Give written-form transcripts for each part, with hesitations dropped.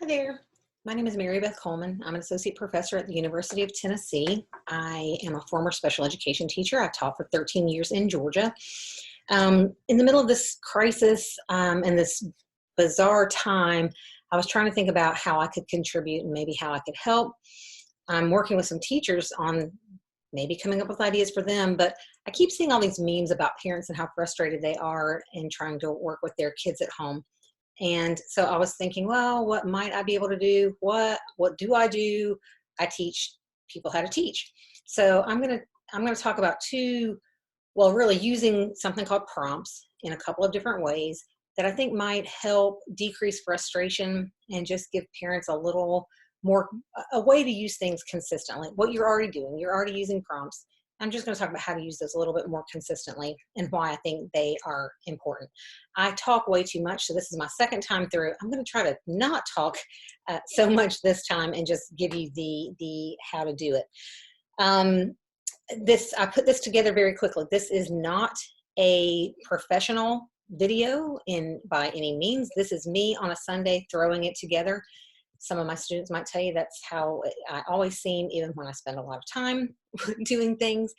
Hi there. My name is Mary Beth Coleman. I'm an associate professor at the University of Tennessee. I am a former special education teacher. I taught for 13 years in Georgia. In the middle of this crisis and this bizarre time, I was trying to think about how I could contribute and maybe how I could help. I'm working with some teachers on maybe coming up with ideas for them, but I keep seeing all these memes about parents and how frustrated they are in trying to work with their kids at home. And so I was thinking, well, what might I be able to do? What do I do? I teach people how to teach. So I'm gonna talk about really using something called prompts in a couple of different ways that I think might help decrease frustration and just give parents a little more a way to use things consistently. What you're already doing, you're already using prompts. I'm just going to talk about how to use those a little bit more consistently and why I think they are important. I talk way too much, so this is my second time through. I'm going to try to not talk so much this time and just give you the how to do it. I put this together very quickly. This is not a professional video by any means. This is me on a Sunday throwing it together. Some of my students might tell you that's how I always seem, even when I spend a lot of time doing things.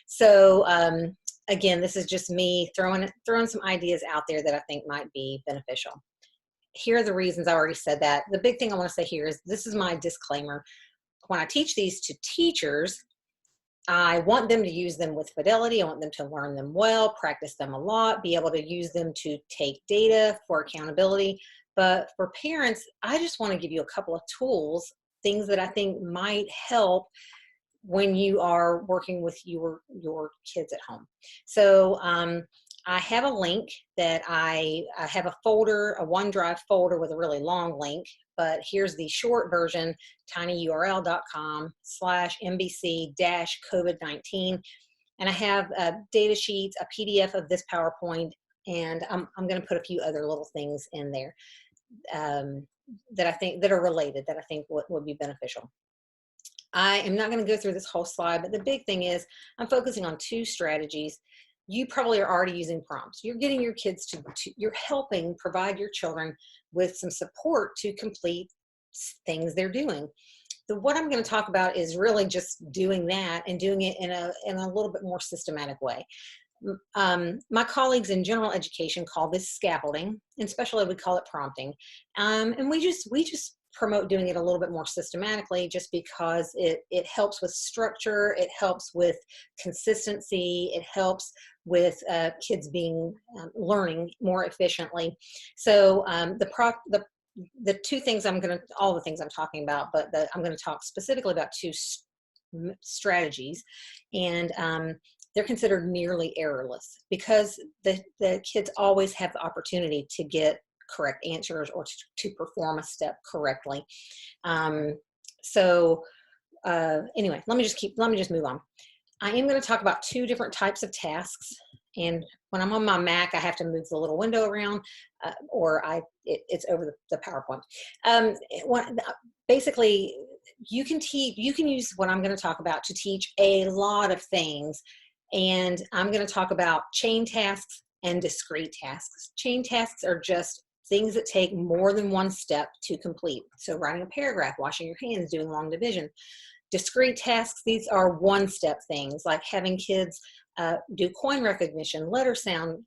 So again, this is just me throwing some ideas out there that I think might be beneficial. Here are the reasons. I already said that. The big thing I want to say here is this is my disclaimer. When I teach these to teachers, I want them to use them with fidelity. I want them to learn them well, practice them a lot, be able to use them to take data for accountability. But for parents, I just want to give you a couple of tools, things that I think might help when you are working with your kids at home. So I have a link that I have a folder, a OneDrive folder with a really long link, but here's the short version, tinyurl.com/mbc-COVID-19. And I have data sheets, a PDF of this PowerPoint, and I'm going to put a few other little things in there that I think that are related, that I think would be beneficial. I am not going to go through this whole slide, but the big thing is I'm focusing on two strategies. You probably are already using prompts. You're getting your kids you're helping provide your children with some support to complete things they're doing. What I'm going to talk about is really just doing that and doing it in a little bit more systematic way. My colleagues in general education call this scaffolding, and special ed we call it prompting. And we just promote doing it a little bit more systematically, just because it helps with structure, it helps with consistency, it helps with kids being learning more efficiently. So the two things all the things I'm talking about, but I'm going to talk specifically about two strategies, and they're considered nearly errorless because the kids always have the opportunity to get correct answers or to perform a step correctly. Anyway, let me just move on. I am going to talk about two different types of tasks. And when I'm on my Mac, I have to move the little window around, or it's over the PowerPoint. Basically, you can use what I'm going to talk about to teach a lot of things. And I'm going to talk about chain tasks and discrete tasks. Chain tasks are just things that take more than one step to complete. So writing a paragraph, washing your hands, doing long division. Discrete tasks, these are one-step things like having kids do coin recognition, letter sound,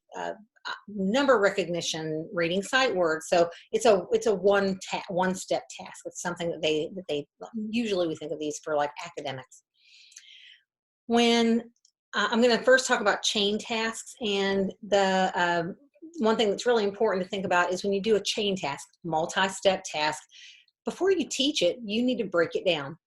number recognition, reading sight words. So it's a one-step task. It's something that they usually we think of these for like academics. When I'm going to first talk about chain tasks, and the one thing that's really important to think about is when you do a chain task, multi-step task, before you teach it, you need to break it down.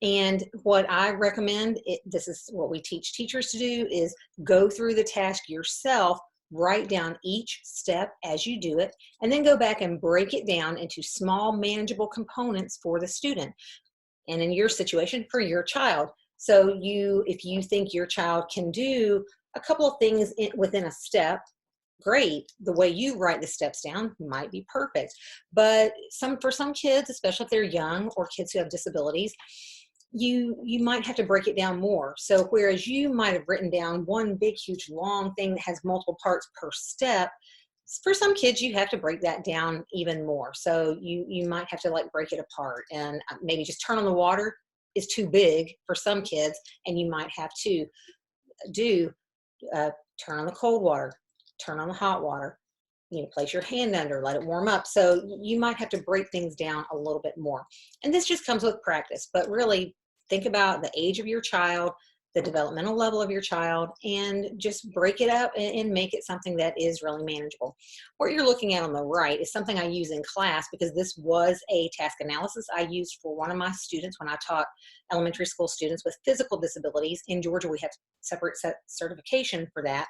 And what I recommend, this is what we teach teachers to do, is go through the task yourself, write down each step as you do it, and then go back and break it down into small manageable components for the student. And in your situation, for your child. So if you think your child can do a couple of things within a step, great. The way you write the steps down might be perfect. But for some kids, especially if they're young or kids who have disabilities, you might have to break it down more. So whereas you might have written down one big, huge, long thing that has multiple parts per step, For some kids, you have to break that down even more. So you might have to like break it apart, and maybe just turn on the water is too big for some kids, and you might have to do turn on the cold water, turn on the hot water, place your hand under, let it warm up. So you might have to break things down a little bit more. And this just comes with practice, but really think about the age of your child, the developmental level of your child, and just break it up and make it something that is really manageable. What you're looking at on the right is something I use in class, because this was a task analysis I used for one of my students when I taught elementary school students with physical disabilities. In Georgia, we have separate certification for that.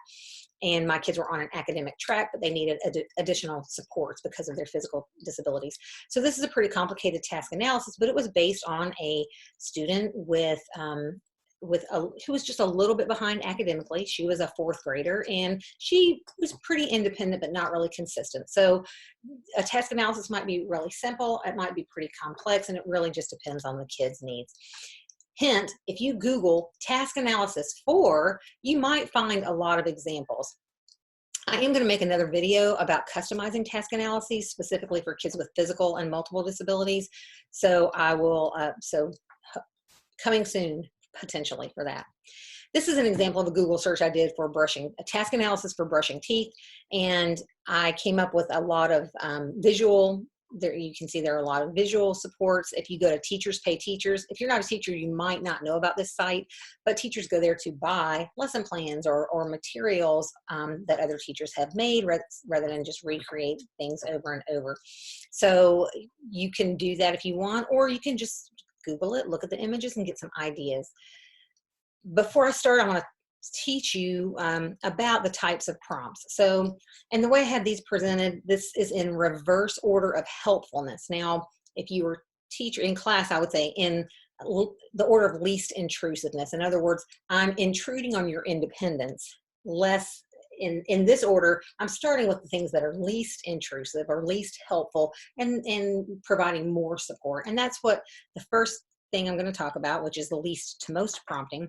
And my kids were on an academic track, but they needed additional supports because of their physical disabilities. So this is a pretty complicated task analysis, but it was based on a student who was just a little bit behind academically. She was a 4th grader, and she was pretty independent, but not really consistent. So a task analysis might be really simple. It might be pretty complex, and it really just depends on the kid's needs. Hint, if you Google task analysis 4, you might find a lot of examples. I am going to make another video about customizing task analyses specifically for kids with physical and multiple disabilities. So I will, coming soon, potentially, for that. This is an example of a Google search I did for a task analysis for brushing teeth, and I came up with a lot of visual. There you can see there are a lot of visual supports. If you go to Teachers Pay Teachers, if you're not a teacher, you might not know about this site, but teachers go there to buy lesson plans or materials that other teachers have made, rather than just recreate things over and over. So you can do that if you want, or you can just Google it, look at the images, and get some ideas. Before I start, I want to teach you about the types of prompts. So, and the way I have these presented, this is in reverse order of helpfulness. Now, if you were teacher in class, I would say in the order of least intrusiveness. In other words, I'm intruding on your independence less. In this order, I'm starting with the things that are least intrusive or least helpful, and providing more support. And that's what the first thing I'm going to talk about, which is the least to most prompting.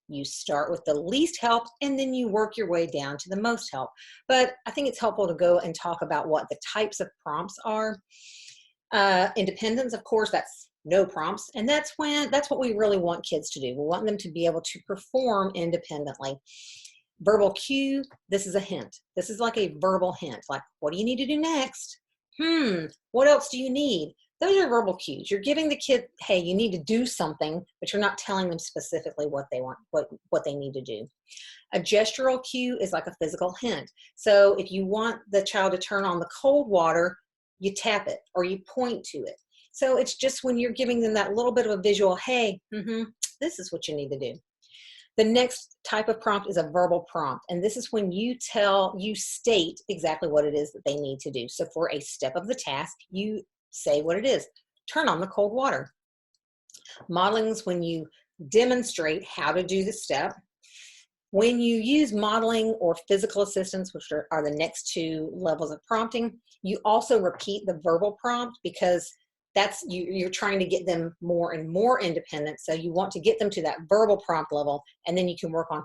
You start with the least help, and then you work your way down to the most help. But I think it's helpful to go and talk about what the types of prompts are. Independence, of course, that's no prompts. And that's what we really want kids to do. We want them to be able to perform independently. Verbal cue, this is a hint. This is like a verbal hint, like, what do you need to do next? What else do you need? Those are verbal cues. You're giving the kid, hey, you need to do something, but you're not telling them specifically what they want, what they need to do. A gestural cue is like a physical hint. So if you want the child to turn on the cold water, you tap it or you point to it. So it's just when you're giving them that little bit of a visual, hey, this is what you need to do. The next type of prompt is a verbal prompt, and this is when you state exactly what it is that they need to do. So for a step of the task, you say what it is. Turn on the cold water. Modeling is when you demonstrate how to do the step. When you use modeling or physical assistance, which are the next 2 levels of prompting, you also repeat the verbal prompt, because that's you're trying to get them more and more independent. So you want to get them to that verbal prompt level, and then you can work on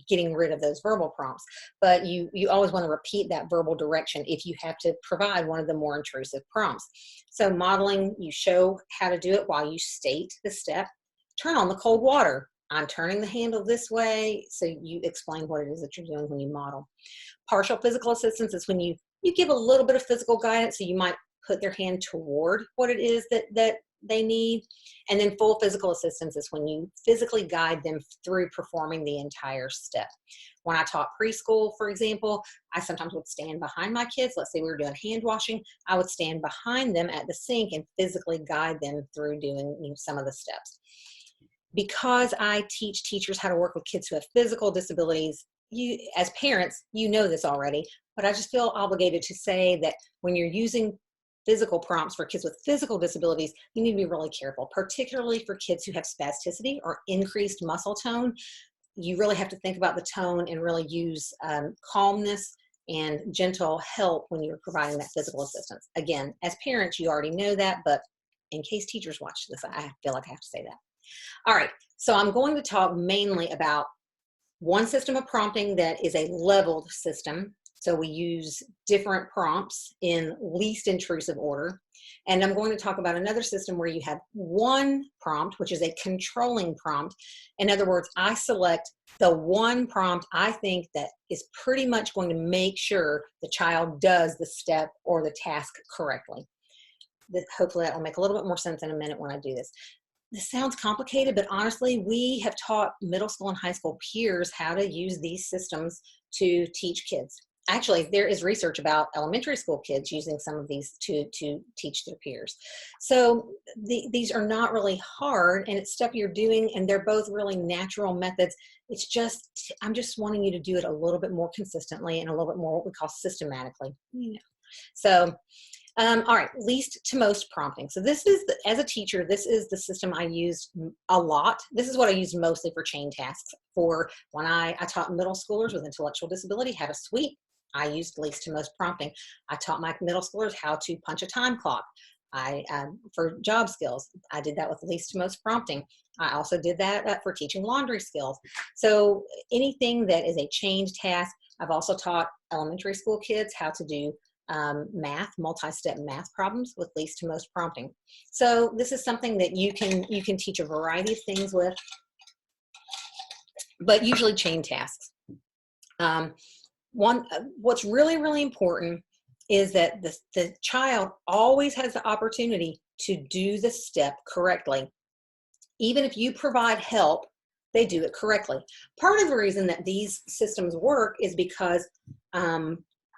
getting rid of those verbal prompts. But you always want to repeat that verbal direction if you have to provide one of the more intrusive prompts. So modeling, you show how to do it while you state the step. Turn on the cold water. I'm turning the handle this way. So you explain what it is that you're doing when you model. Partial physical assistance is when you give a little bit of physical guidance. So you might put their hand toward what it is that they need. And then full physical assistance is when you physically guide them through performing the entire step. When I taught preschool, for example, I sometimes would stand behind my kids. Let's say we were doing hand washing. I would stand behind them at the sink and physically guide them through doing some of the steps. Because I teach teachers how to work with kids who have physical disabilities, you, as parents, you know this already, but I just feel obligated to say that when you're using physical prompts for kids with physical disabilities, you need to be really careful, particularly for kids who have spasticity or increased muscle tone. You really have to think about the tone and really use calmness and gentle help when you're providing that physical assistance. Again, as parents, you already know that, but in case teachers watch this, I feel like I have to say that. All right, so I'm going to talk mainly about one system of prompting that is a leveled system, So we use different prompts in least intrusive order. And I'm going to talk about another system where you have one prompt, which is a controlling prompt. In other words, I select the one prompt I think that is pretty much going to make sure the child does the step or the task correctly. Hopefully that will make a little bit more sense in a minute when I do this. This sounds complicated, but honestly, we have taught middle school and high school peers how to use these systems to teach kids. Actually, there is research about elementary school kids using some of these to teach their peers. So these are not really hard, and it's stuff you're doing, and they're both really natural methods. It's just, I'm just wanting you to do it a little bit more consistently and a little bit more what we call systematically. So, all right, least to most prompting. So this is, as a teacher, this is the system I used a lot. This is what I used mostly for chain tasks. For when I taught middle schoolers with intellectual disability how to sweep, I used least to most prompting. I taught my middle schoolers how to punch a time clock. For job skills, I did that with least to most prompting. I also did that for teaching laundry skills. So anything that is a chained task. I've also taught elementary school kids how to do math, multi-step math problems with least to most prompting. So this is something that you can teach a variety of things with, but usually chain tasks. What's really, really important is that the child always has the opportunity to do the step correctly. Even if you provide help, they do it correctly. Part of the reason that these systems work is because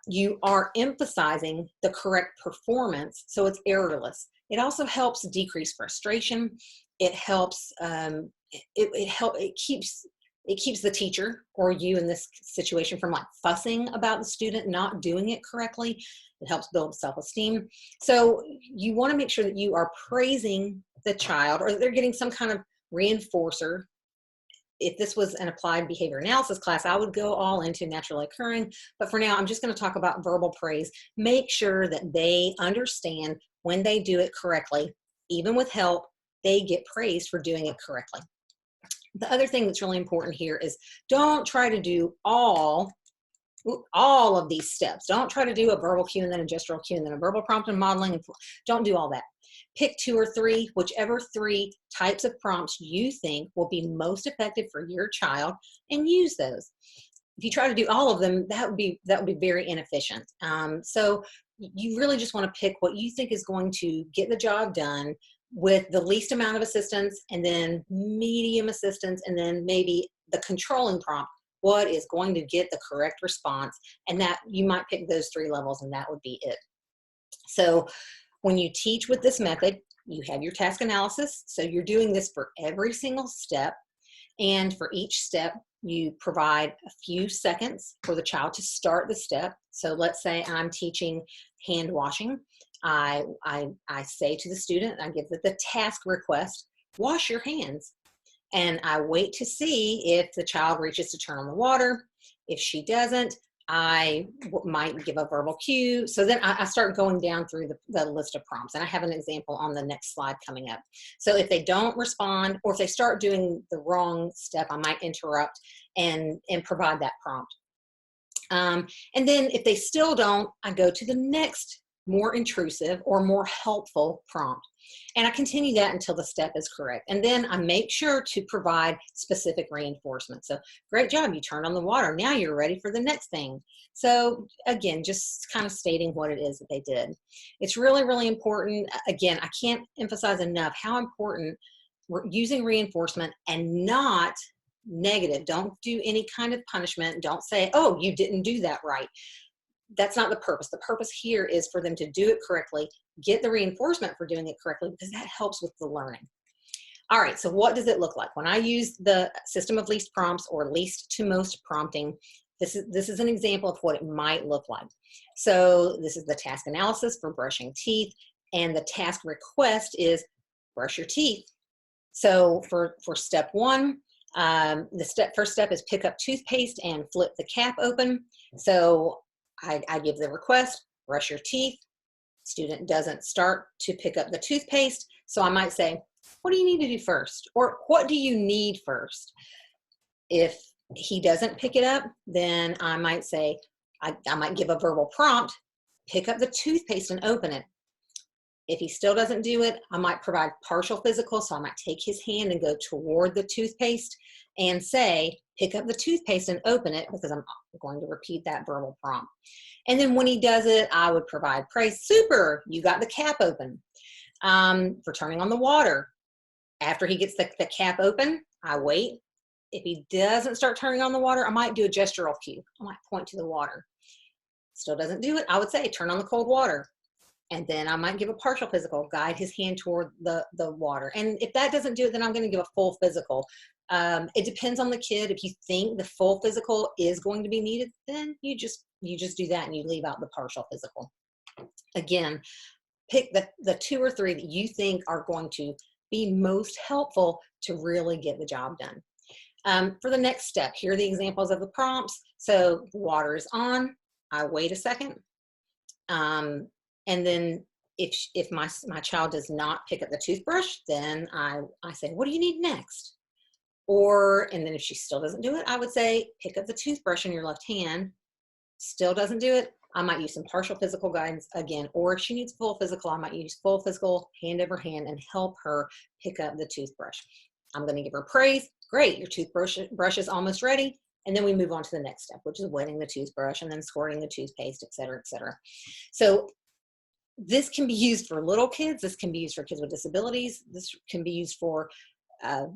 you are emphasizing the correct performance, so it's errorless. It also helps decrease frustration. It helps, it keeps the teacher or you in this situation from like fussing about the student not doing it correctly. It helps build self-esteem. So you want to make sure that you are praising the child, or that they're getting some kind of reinforcer. If this was an applied behavior analysis class, I would go all into naturally occurring. But for now, I'm just going to talk about verbal praise. Make sure that they understand when they do it correctly, even with help, they get praised for doing it correctly. The other thing that's really important here is don't try to do all of these steps. Don't try to do a verbal cue and then a gestural cue and then a verbal prompt and modeling. Don't do all that. Pick 2 or 3, whichever 3 types of prompts you think will be most effective for your child, and use those. If you try to do all of them, that would be very inefficient. So you really just want to pick what you think is going to get the job done with the least amount of assistance, and then medium assistance, and then maybe the controlling prompt, what is going to get the correct response, and that you might pick those 3 levels, and that would be it. So when you teach with this method, you have your task analysis. So you're doing this for every single step. And for each step, you provide a few seconds for the child to start the step. So let's say I'm teaching hand washing. I say to the student, I give the task request, wash your hands. And I wait to see if the child reaches to turn on the water. If she doesn't, I might give a verbal cue. So then I start going down through the list of prompts. And I have an example on the next slide coming up. So if they don't respond, or if they start doing the wrong step, I might interrupt and provide that prompt. And then if they still don't, I go to the next more intrusive or more helpful prompt. And I continue that until the step is correct. And then I make sure to provide specific reinforcement. So great job, you turned on the water. Now you're ready for the next thing. So again, just kind of stating what it is that they did. It's really, really important. Again, I can't emphasize enough how important using reinforcement and not negative. Don't do any kind of punishment. Don't say, oh, you didn't do that right. That's not the purpose. The purpose here is for them to do it correctly, get the reinforcement for doing it correctly, because that helps with the learning. All right, so what does it look like? When I use the system of least prompts or least to most prompting, this is an example of what it might look like. So this is the task analysis for brushing teeth, and the task request is brush your teeth. So for step 1, the first step is pick up toothpaste and flip the cap open. So I give the request, brush your teeth. Student doesn't start to pick up the toothpaste. So I might say, what do you need to do first? Or what do you need first? If he doesn't pick it up, then I might say, I might give a verbal prompt, pick up the toothpaste and open it. If he still doesn't do it, I might provide partial physical. So I might take his hand and go toward the toothpaste and say, pick up the toothpaste and open it, because I'm going to repeat that verbal prompt. And then when he does it, I would provide praise. Super, you got the cap open. For turning on the water. After he gets the cap open, I wait. If he doesn't start turning on the water, I might do a gestural cue. I might point to the water. Still doesn't do it, I would say, turn on the cold water. And then I might give a partial physical, guide his hand toward the water. And if that doesn't do it, then I'm going to give a full physical. It depends on the kid. If you think the full physical is going to be needed, then you just do that and you leave out the partial physical. Again, pick the 2 or 3 that you think are going to be most helpful to really get the job done. For the next step, here are the examples of the prompts. So water is on, I wait a second. And then if my child does not pick up the toothbrush, then I say, what do you need next? And then if she still doesn't do it, I would say, pick up the toothbrush in your left hand. Still doesn't do it, I might use some partial physical guidance again, or if she needs full physical, I might use full physical, hand over hand, and help her pick up the toothbrush. I'm going to give her praise. Great, your toothbrush is almost ready. And then we move on to the next step, which is wetting the toothbrush and then squirting the toothpaste, et cetera, et cetera. So this can be used for little kids. This can be used for kids with disabilities. This can be used for a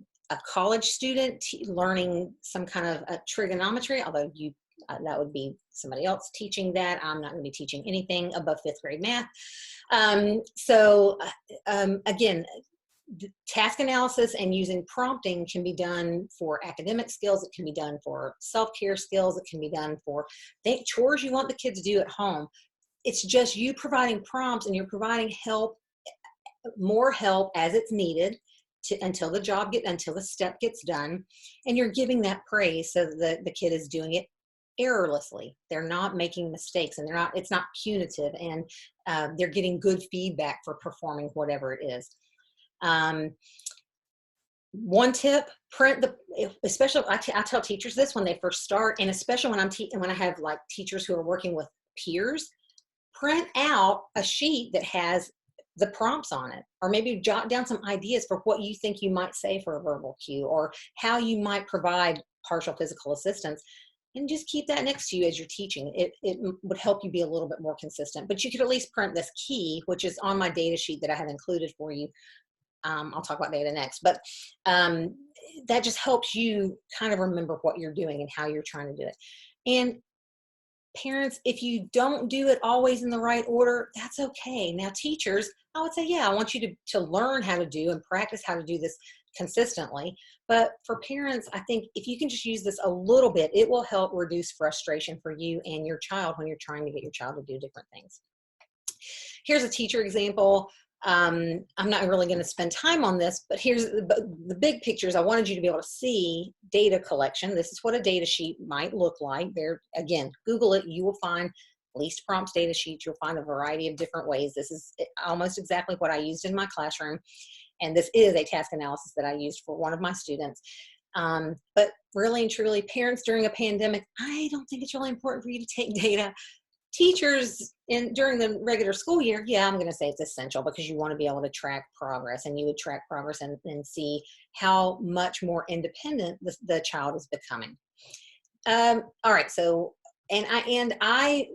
college student learning some kind of trigonometry, although that would be somebody else teaching that. I'm not going to be teaching anything above 5th grade math. Again, task analysis and using prompting can be done for academic skills. It can be done for self-care skills. It can be done for chores you want the kids to do at home. It's just you providing prompts, and you're providing help, more help as it's needed until the step gets done, and you're giving that praise so that the kid is doing it errorlessly. They're not making mistakes, and it's not punitive, and they're getting good feedback for performing whatever it is. One tip: especially I tell teachers this when they first start, and especially when I have like teachers who are working with peers. Print out a sheet that has the prompts on it, or maybe jot down some ideas for what you think you might say for a verbal cue, or how you might provide partial physical assistance, and just keep that next to you as you're teaching. It would help you be a little bit more consistent. But you could at least print this key, which is on my data sheet that I have included for you. I'll talk about data next, but that just helps you kind of remember what you're doing and how you're trying to do it. And parents, if you don't do it always in the right order, that's okay. Now teachers, I would say, yeah, I want you to learn how to do and practice how to do this consistently. But for parents, I think if you can just use this a little bit, it will help reduce frustration for you and your child when you're trying to get your child to do different things. Here's a teacher example. I'm not really going to spend time on this, but here's the big pictures. I wanted you to be able to see data collection. This is what a data sheet might look like. There, again, Google it. You will find least prompts data sheets. You'll find a variety of different ways. This is almost exactly what I used in my classroom. And this is a task analysis that I used for one of my students. But really and truly, parents during a pandemic, I don't think it's really important for you to take data. Teachers during the regular school year, yeah, I'm going to say it's essential, because you want to be able to track progress, and you would track progress and see how much more independent the child is becoming. All right, so I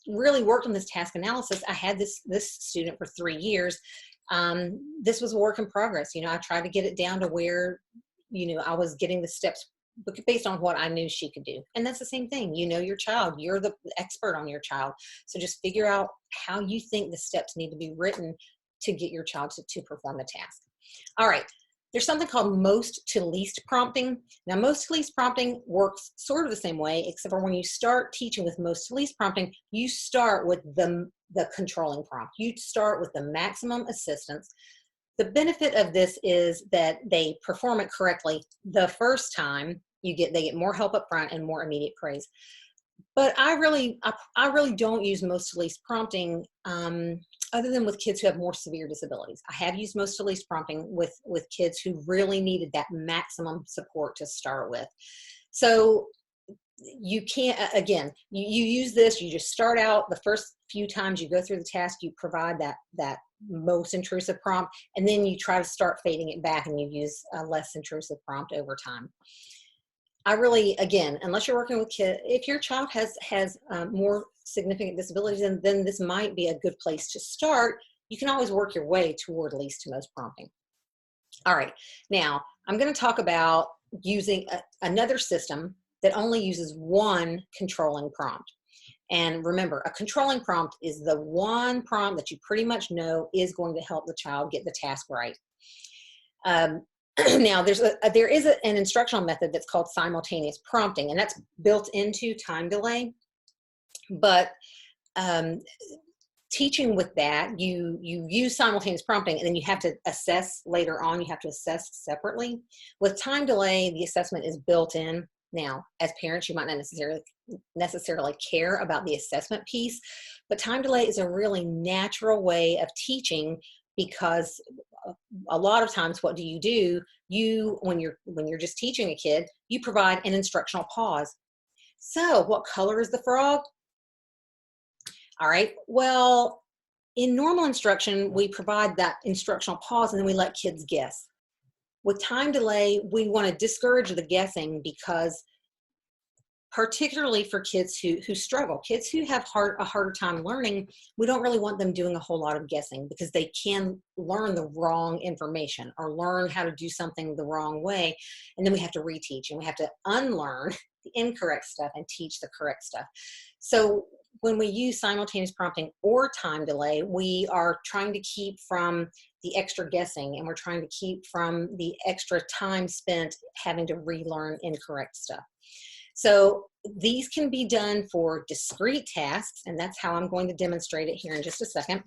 really worked on this task analysis. I had this student for 3 years. This was a work in progress. I tried to get it down to where I was getting the steps based on what I knew she could do. And that's the same thing. Your child, you're the expert on your child. So just figure out how you think the steps need to be written to get your child to perform the task. All right. There's something called most to least prompting. Now, most to least prompting works sort of the same way, except for when you start teaching with most to least prompting, you start with the controlling prompt. You start with the maximum assistance. The benefit of this is that they perform it correctly the first time. They get more help up front and more immediate praise. But I really don't use most to least prompting other than with kids who have more severe disabilities. I have used most to least prompting with kids who really needed that maximum support to start with. So you can't, again, you use this, you just start out the first few times you go through the task, you provide that most intrusive prompt, and then you try to start fading it back and you use a less intrusive prompt over time. I really, again, unless you're working with kids, if your child has more significant disabilities, then this might be a good place to start. You can always work your way toward least to most prompting. All right, now I'm going to talk about using another system that only uses one controlling prompt. And remember, a controlling prompt is the one prompt that you pretty much know is going to help the child get the task right. Now, there is an instructional method that's called simultaneous prompting, and that's built into time delay. But teaching with that, you use simultaneous prompting, and then you have to assess later on. You have to assess separately. With time delay, the assessment is built in. Now, as parents, you might not necessarily care about the assessment piece, but time delay is a really natural way of teaching, because a lot of times what do? When you're just teaching a kid, you provide an instructional pause. So what color is the frog? All right, well, in normal instruction, we provide that instructional pause and then we let kids guess. With time delay, we want to discourage the guessing, because particularly for kids who struggle, kids who have a harder time learning, we don't really want them doing a whole lot of guessing, because they can learn the wrong information or learn how to do something the wrong way. And then we have to reteach, and we have to unlearn the incorrect stuff and teach the correct stuff. So when we use simultaneous prompting or time delay, we are trying to keep from the extra guessing, and we're trying to keep from the extra time spent having to relearn incorrect stuff. So these can be done for discrete tasks, and that's how I'm going to demonstrate it here in just a second.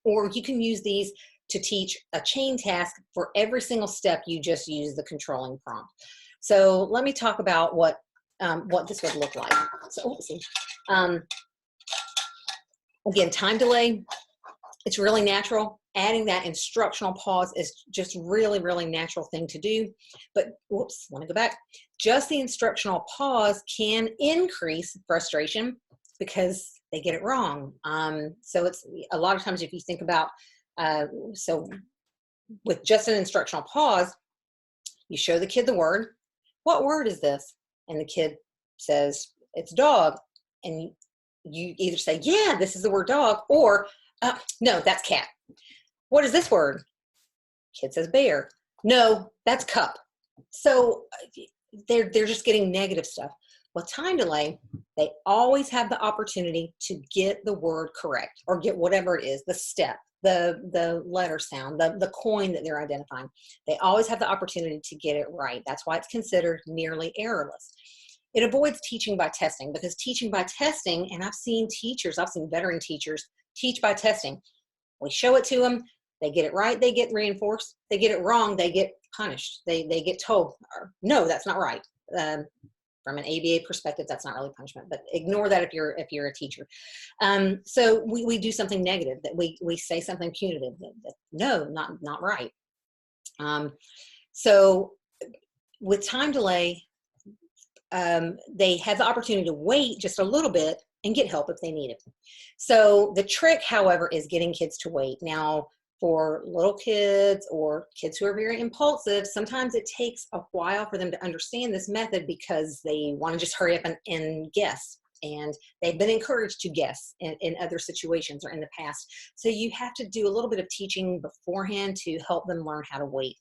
Or you can use these to teach a chain task. For every single step, you just use the controlling prompt. So let me talk about what this would look like. So again, time delay, it's really natural. Adding that instructional pause is just really, really natural thing to do. But whoops, want to go back. Just the instructional pause can increase frustration because they get it wrong. So it's a lot of times, if you think about, so with just an instructional pause, you show the kid the word. What word is this? And the kid says, it's dog. And you either say, yeah, this is the word dog, or no, that's cat. What is this word? Kid says bear. No, that's cup. So they're just getting negative stuff. With time delay, they always have the opportunity to get the word correct, or get whatever it is, the step, the letter sound, the coin that they're identifying. They always have the opportunity to get it right. That's why it's considered nearly errorless. It avoids teaching by testing, because teaching by testing, and I've seen veteran teachers teach by testing. We show it to them, they get it right, they get reinforced. They get it wrong, they get punished. They get told, no, that's not right. From an ABA perspective, that's not really punishment, but ignore that if you're a teacher. So we do something negative, that we say something punitive, that no, not right. So with time delay, they have the opportunity to wait just a little bit and get help if they need it. So the trick, however, is getting kids to wait. Now, for little kids or kids who are very impulsive, sometimes it takes a while for them to understand this method, because they want to just hurry up and guess. And they've been encouraged to guess in other situations or in the past. So you have to do a little bit of teaching beforehand to help them learn how to wait.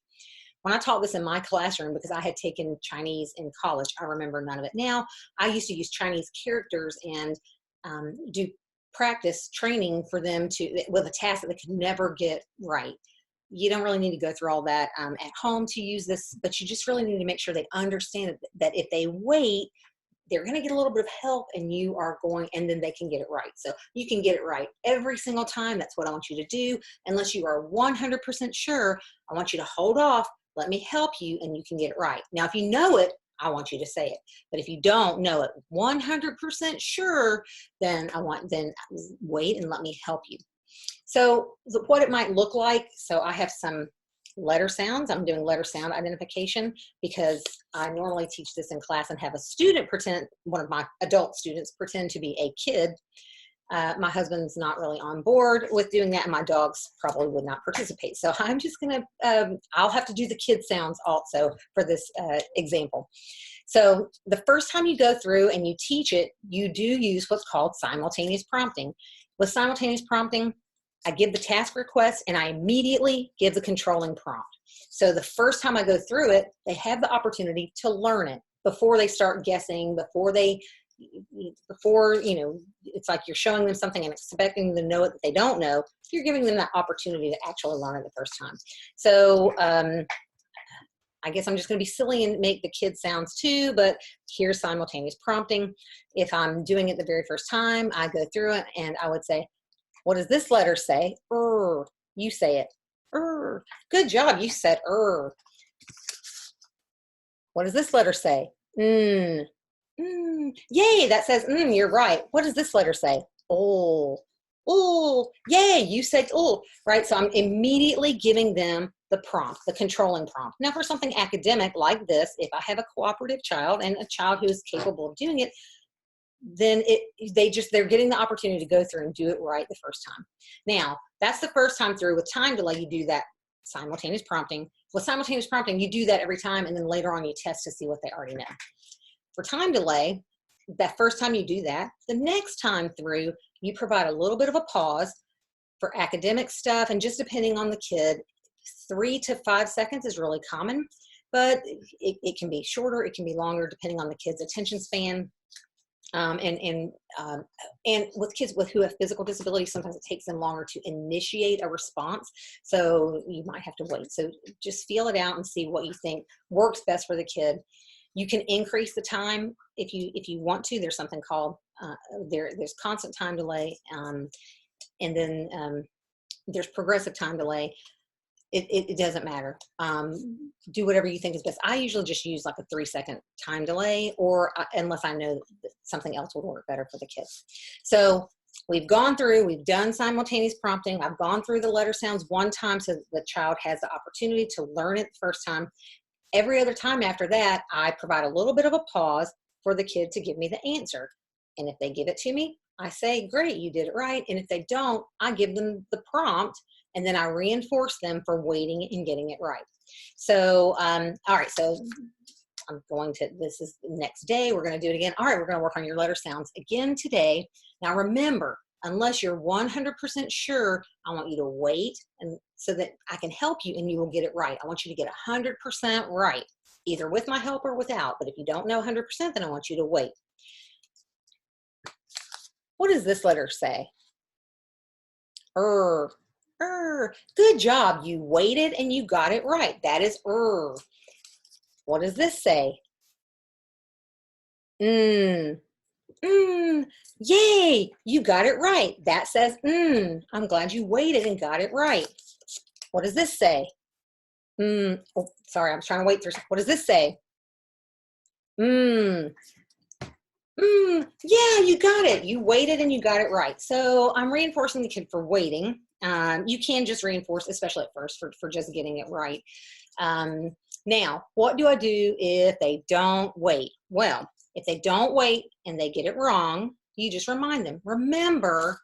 When I taught this in my classroom, because I had taken Chinese in college, I remember none of it now. I used to use Chinese characters and do practice training for them with a task that they could never get right. You don't really need to go through all that at home to use this, but you just really need to make sure they understand that if they wait, they're going to get a little bit of help, and and then they can get it right. So you can get it right every single time. That's what I want you to do. Unless you are 100% sure, I want you to hold off, let me help you, and you can get it right. Now, if you know it, I want you to say it. But if you don't know it 100% sure, then wait and let me help you. So what it might look like, so I have some letter sounds. I'm doing letter sound identification because I normally teach this in class and have a student pretend, one of my adult students pretend to be a kid. My husband's not really on board with doing that, and my dogs probably would not participate. So I'm just gonna, I'll have to do the kid sounds also for this example. So the first time you go through and you teach it, you do use what's called simultaneous prompting. With simultaneous prompting, I give the task request and I immediately give the controlling prompt. So the first time I go through it, they have the opportunity to learn it before they start guessing, before, you know, it's like you're showing them something and expecting them to know it that they don't know. You're giving them that opportunity to actually learn it the first time. So I guess I'm just going to be silly and make the kid sounds too, but here's simultaneous prompting. If I'm doing it the very first time, I go through it and I would say, what does this letter say? You say it. Good job, you said What does this letter say? Yay, that says you're right. What does this letter say? Oh, yay, you said right? So I'm immediately giving them the prompt, the controlling prompt. Now for something academic like this, if I have a cooperative child and a child who is capable of doing it, then they're getting the opportunity to go through and do it right the first time. Now, that's the first time through. With time delay, you do that simultaneous prompting. With simultaneous prompting, you do that every time, and then later on you test to see what they already know. For time delay, that first time you do that, the next time through, you provide a little bit of a pause for academic stuff, and just depending on the kid, 3 to 5 seconds is really common, but it can be shorter, it can be longer, depending on the kid's attention span. And with kids who have physical disabilities, sometimes it takes them longer to initiate a response. So you might have to wait. So just feel it out and see what you think works best for the kid. You can increase the time if you want to. There's something called, there's constant time delay. And then there's progressive time delay. It doesn't matter. Do whatever you think is best. I usually just use like a 3-second time delay, or unless I know that something else would work better for the kids. So we've done simultaneous prompting. I've gone through the letter sounds one time so the child has the opportunity to learn it the first time. Every other time after that, I provide a little bit of a pause for the kid to give me the answer. And if they give it to me, I say, great, you did it right. And if they don't, I give them the prompt, and then I reinforce them for waiting and getting it right. So, all right, so this is the next day, we're gonna do it again. All right, we're gonna work on your letter sounds again today. Now remember, unless you're 100% sure, I want you to wait, and so that I can help you and you will get it right. I want you to get 100% right, either with my help or without. But if you don't know 100%, then I want you to wait. What does this letter say? Good job. You waited and you got it right. That is What does this say? Yay, you got it right. That says I'm glad you waited and got it right. What does this say? Oh, sorry, I'm trying to wait through. What does this say? Yeah, you got it. You waited and you got it right. So I'm reinforcing the kid for waiting. You can just reinforce, especially at first, for just getting it right. Now, what do I do if they don't wait? Well, if they don't wait and they get it wrong, you just remind them. Remember,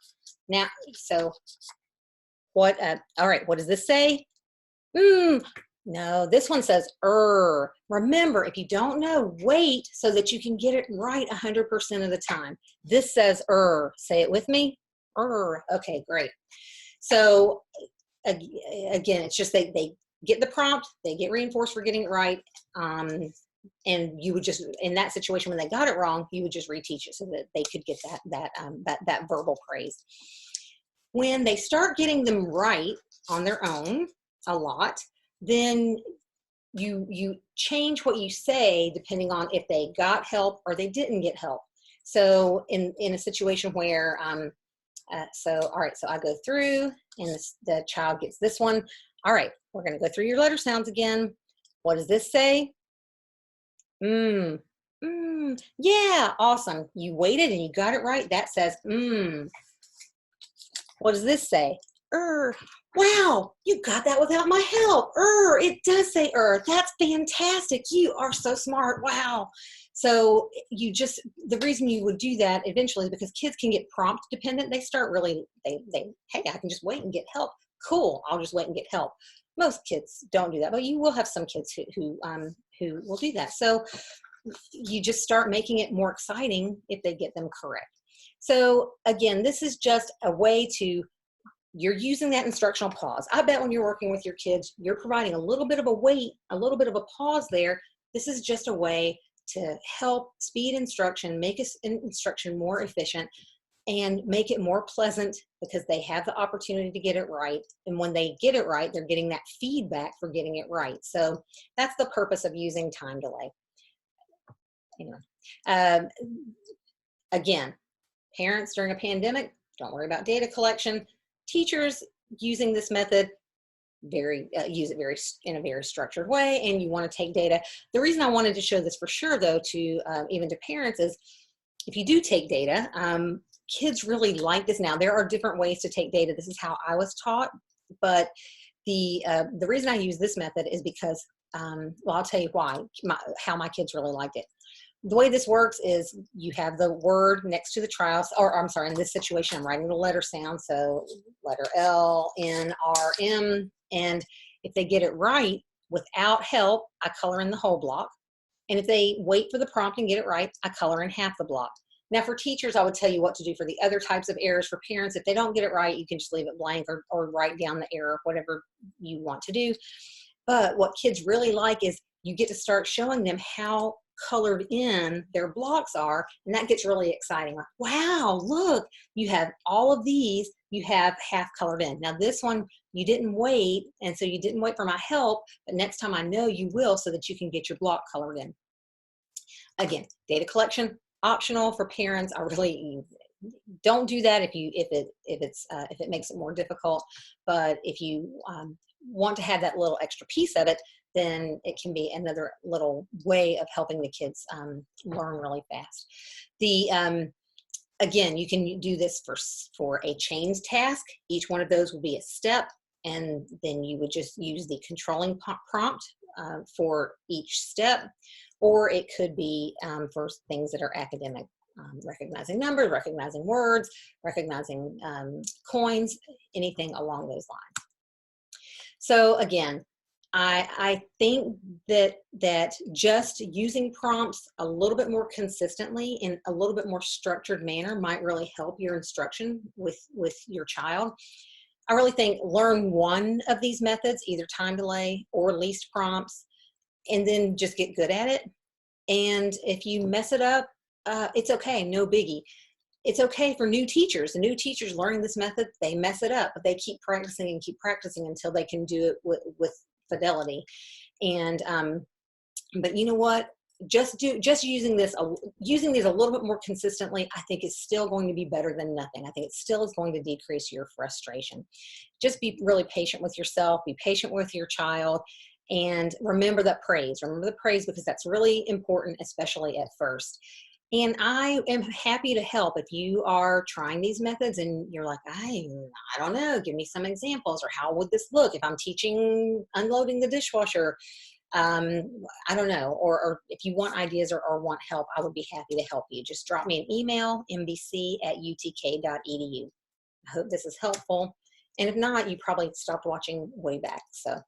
now, so what, all right, what does this say? No, this one says Remember, if you don't know, wait so that you can get it right 100% of the time. This says Say it with me. Okay, great. So again, it's just they get the prompt, they get reinforced for getting it right. And you would just, in that situation when they got it wrong, you would just reteach it so that they could get that verbal praise. When they start getting them right on their own a lot, then you change what you say depending on if they got help or they didn't get help. So in a situation where, all right, so I go through and the child gets this one. All right, we're gonna go through your letter sounds again. What does this say? Yeah, awesome. You waited and you got it right. That says, What does this say? wow, you got that without my help. It does say That's fantastic. You are so smart. Wow. So the reason you would do that eventually is because kids can get prompt dependent. They start really, hey, I can just wait and get help. Cool. I'll just wait and get help. Most kids don't do that, but you will have some kids who will do that. So you just start making it more exciting if they get them correct. So again, this is just a way you're using that instructional pause. I bet when you're working with your kids, you're providing a little bit of a wait, a little bit of a pause there. This is just a way to help speed instruction, make instruction more efficient, and make it more pleasant because they have the opportunity to get it right. And when they get it right, they're getting that feedback for getting it right. So that's the purpose of using time delay. Again, parents during a pandemic, don't worry about data collection. Teachers using this method, use it in a very structured way, and you want to take data. The reason I wanted to show this for sure, though, to even to parents, is if you do take data, kids really like this now. There are different ways to take data. This is how I was taught, but the reason I use this method is because, well, I'll tell you why, how my kids really liked it. The way this works is you have the word next to the trial, or I'm sorry, in this situation, I'm writing the letter sound. So letter L, N, R, M. And if they get it right without help, I color in the whole block. And if they wait for the prompt and get it right, I color in half the block. Now for teachers, I would tell you what to do for the other types of errors. For parents, if they don't get it right, you can just leave it blank or write down the error, whatever you want to do. But what kids really like is you get to start showing them how colored in their blocks are, and that gets really exciting. Like, wow, look, you have all of these, you have half colored in. Now this one, you didn't wait, and so you didn't wait for my help, but next time I know you will, so that you can get your block colored in. Again, data collection, optional for parents. I really don't do that if it makes it more difficult, but if you want to have that little extra piece of it, then it can be another little way of helping the kids learn really fast. Again, you can do this for a chained task. Each one of those will be a step, and then you would just use the controlling prompt for each step, or it could be for things that are academic. Recognizing numbers, recognizing words, recognizing coins, anything along those lines. So again, I think that just using prompts a little bit more consistently in a little bit more structured manner might really help your instruction with your child. I really think learn one of these methods, either time delay or least prompts, and then just get good at it. And if you mess it up, it's okay, no biggie. It's okay for new teachers. The new teachers learning this method, they mess it up, but they keep practicing and keep practicing until they can do it with fidelity. And but you know what? Just using these a little bit more consistently, I think is still going to be better than nothing. I think it still is going to decrease your frustration. Just be really patient with yourself. Be patient with your child. And remember the praise. Remember the praise, because that's really important, especially at first. And I am happy to help if you are trying these methods and you're like, I don't know, give me some examples, or how would this look if I'm teaching unloading the dishwasher? I don't know, or if you want ideas or want help, I would be happy to help you. Just drop me an email, mbc@utk.edu. I hope this is helpful. And if not, you probably stopped watching way back. So